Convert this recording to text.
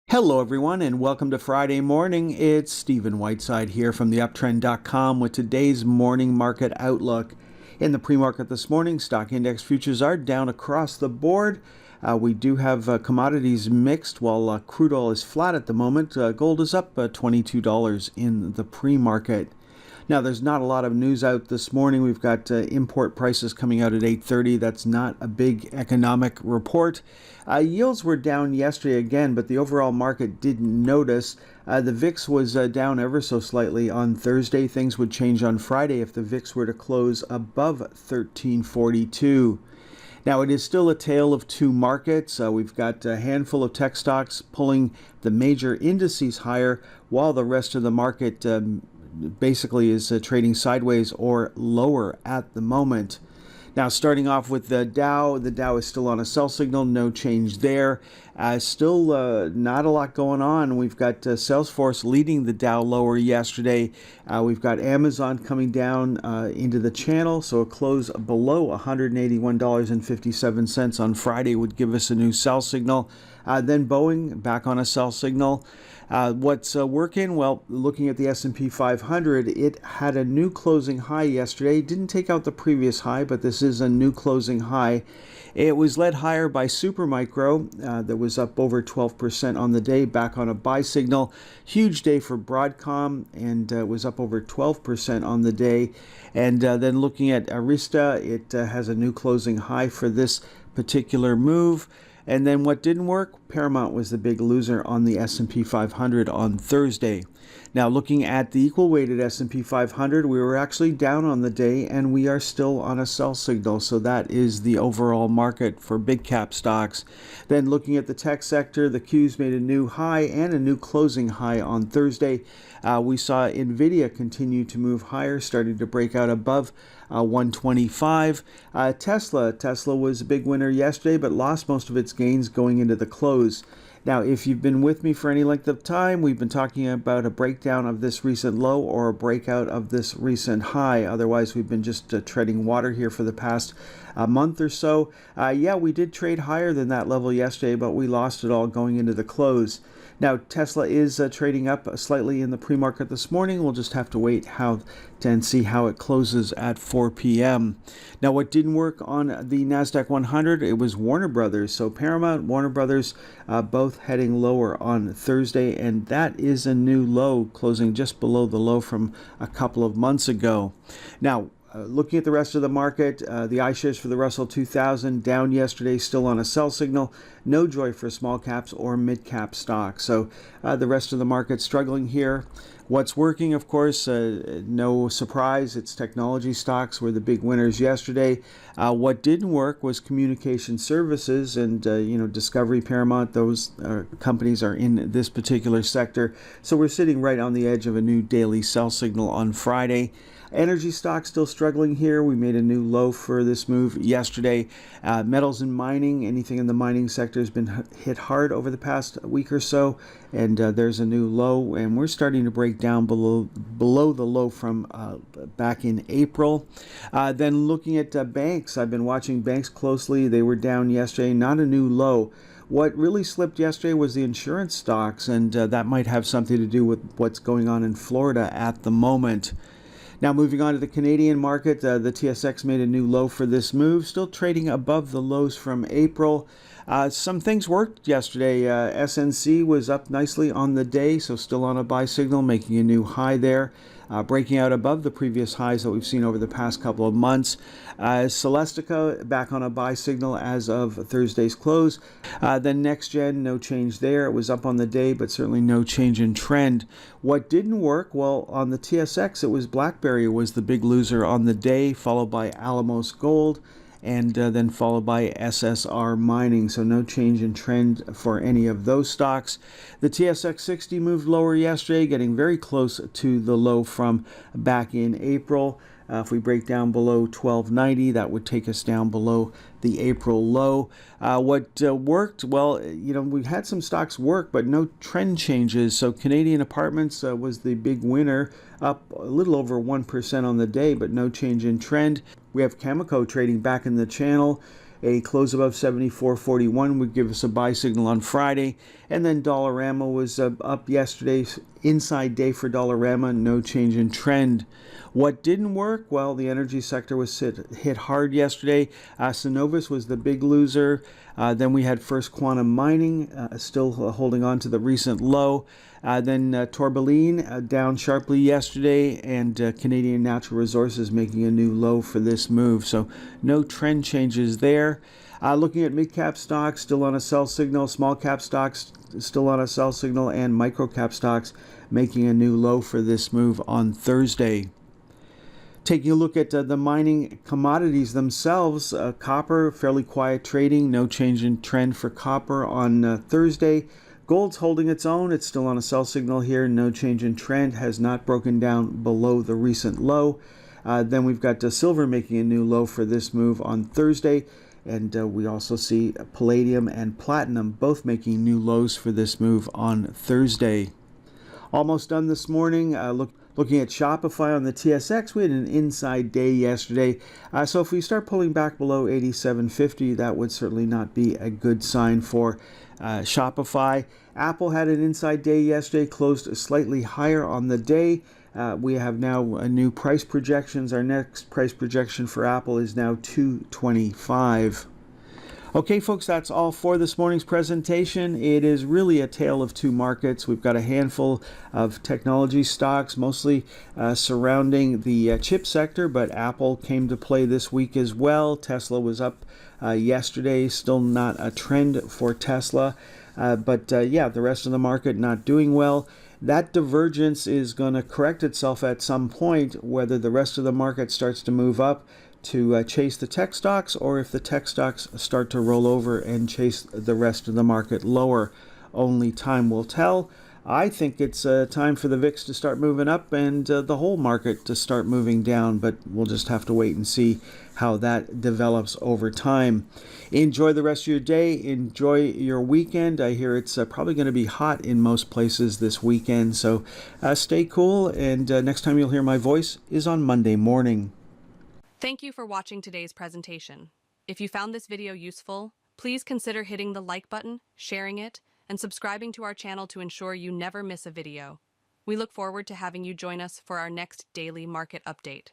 Hello, everyone, and welcome to Friday morning. It's Stephen Whiteside here from theuptrend.com with today's morning market outlook. In the pre-market this morning, stock index futures are down across the board. We do have commodities mixed while crude oil is flat at the moment. Gold is up $22 in the pre-market. Now, there's not a lot of news out this morning. We've got import prices coming out at 8:30. That's not a big economic report. Yields were down yesterday again, but the overall market didn't notice. The VIX was down ever so slightly on Thursday. Things would change on Friday if the VIX were to close above 1342. Now, it is still a tale of two markets. We've got a handful of tech stocks pulling the major indices higher, while the rest of the market basically is trading sideways or lower at the moment. Now, starting off with the Dow is still on a sell signal, no change there. Still not a lot going on. We've got Salesforce leading the Dow lower yesterday. We've got Amazon coming down into the channel, so a close below $181.57 on Friday would give us a new sell signal. Then Boeing back on a sell signal. What's working? Well, looking at the S&P 500, it had a new closing high yesterday. Didn't take out the previous high, but this is a new closing high. It was led higher by Supermicro, that was up over 12% on the day, back on a buy signal. Huge day for Broadcom, and was up over 12% on the day. And then looking at Arista, it has a new closing high for this particular move. And then what didn't work? Paramount was the big loser on the S&P 500 on Thursday. Now, looking at the equal-weighted S&P 500, we were actually down on the day, and we are still on a sell signal. So that is the overall market for big-cap stocks. Then looking at the tech sector, the Qs made a new high and a new closing high on Thursday. We saw NVIDIA continue to move higher, starting to break out above 125. Tesla was a big winner yesterday, but lost most of its gains going into the close. Now, if you've been with me for any length of time, we've been talking about a breakdown of this recent low or a breakout of this recent high. Otherwise, we've been just treading water here for the past month or so. Yeah, we did trade higher than that level yesterday, but we lost it all going into the close. Now, Tesla is trading up slightly in the pre-market this morning. We'll just have to wait and see how it closes at 4 p.m. Now, what didn't work on the NASDAQ 100, it was Warner Brothers. So Paramount, Warner Brothers, both heading lower on Thursday, and that is a new low, closing just below the low from a couple of months ago. Now, looking at the rest of the market, the iShares for the Russell 2000 down yesterday, still on a sell signal. No joy for small caps or mid cap stocks. So the rest of the market struggling here. What's working, of course, no surprise, it's technology stocks were the big winners yesterday. What didn't work was communication services, and Discovery, Paramount, those companies are in this particular sector. So we're sitting right on the edge of a new daily sell signal on Friday. Energy stocks still struggling here. We made a new low for this move yesterday. Metals and mining, anything in the mining sector has been hit hard over the past week or so, and there's a new low, and we're starting to break down below the low from back in April. Then looking at banks, I've been watching banks closely. They were down yesterday, not a new low. What really slipped yesterday was the insurance stocks, and that might have something to do with what's going on in Florida at the moment. Now, moving on to the Canadian market, the TSX made a new low for this move, still trading above the lows from April. Some things worked yesterday. SNC was up nicely on the day, so still on a buy signal, making a new high there, breaking out above the previous highs that we've seen over the past couple of months. Celestica back on a buy signal as of Thursday's close. Then NextGen, no change there. It was up on the day, but certainly no change in trend. What didn't work? Well, on the TSX, it was BlackBerry was the big loser on the day, followed by Alamos Gold, and then followed by SSR Mining. So no change in trend for any of those stocks. The TSX 60 moved lower yesterday, getting very close to the low from back in April. If we break down below 1290, that would take us down below the April low. What worked? Well, we had some stocks work, but no trend changes. So Canadian Apartments was the big winner, up a little over 1% on the day, but no change in trend. We have Cameco trading back in the channel. A close above 74.41 would give us a buy signal on Friday. And then Dollarama was up yesterday. Inside day for Dollarama, no change in trend. What didn't work? Well, the energy sector was hit hard yesterday. Cenovus was the big loser. Then we had First Quantum Mining still holding on to the recent low. Then Tourmaline down sharply yesterday, and Canadian Natural Resources making a new low for this move. So no trend changes there. Looking at mid-cap stocks, still on a sell signal. Small-cap stocks still on a sell signal, and micro-cap stocks making a new low for this move on Thursday. Taking a look at the mining commodities themselves, copper, fairly quiet trading, no change in trend for copper on Thursday. Gold's holding its own. It's still on a sell signal here, no change in trend, has not broken down below the recent low. Then we've got silver making a new low for this move on Thursday. And we also see palladium and platinum both making new lows for this move on Thursday. Almost done this morning. Looking at Shopify on the TSX, we had an inside day yesterday. So if we start pulling back below 87.50, that would certainly not be a good sign for Shopify. Apple had an inside day yesterday, closed slightly higher on the day. We have now new price projections. Our next price projection for Apple is now $225. Okay, folks, that's all for this morning's presentation. It is really a tale of two markets. We've got a handful of technology stocks, mostly surrounding the chip sector, but Apple came to play this week as well. Tesla was up yesterday, still not a trend for Tesla. But the rest of the market not doing well. That divergence is going to correct itself at some point, whether the rest of the market starts to move up to chase the tech stocks, or if the tech stocks start to roll over and chase the rest of the market lower. Only time will tell. I think it's time for the VIX to start moving up and the whole market to start moving down, but we'll just have to wait and see how that develops over time. Enjoy the rest of your day. Enjoy your weekend. I hear it's probably going to be hot in most places this weekend, so stay cool, and next time you'll hear my voice is on Monday morning. Thank you for watching today's presentation. If you found this video useful, please consider hitting the like button, sharing it, and subscribing to our channel to ensure you never miss a video. We look forward to having you join us for our next daily market update.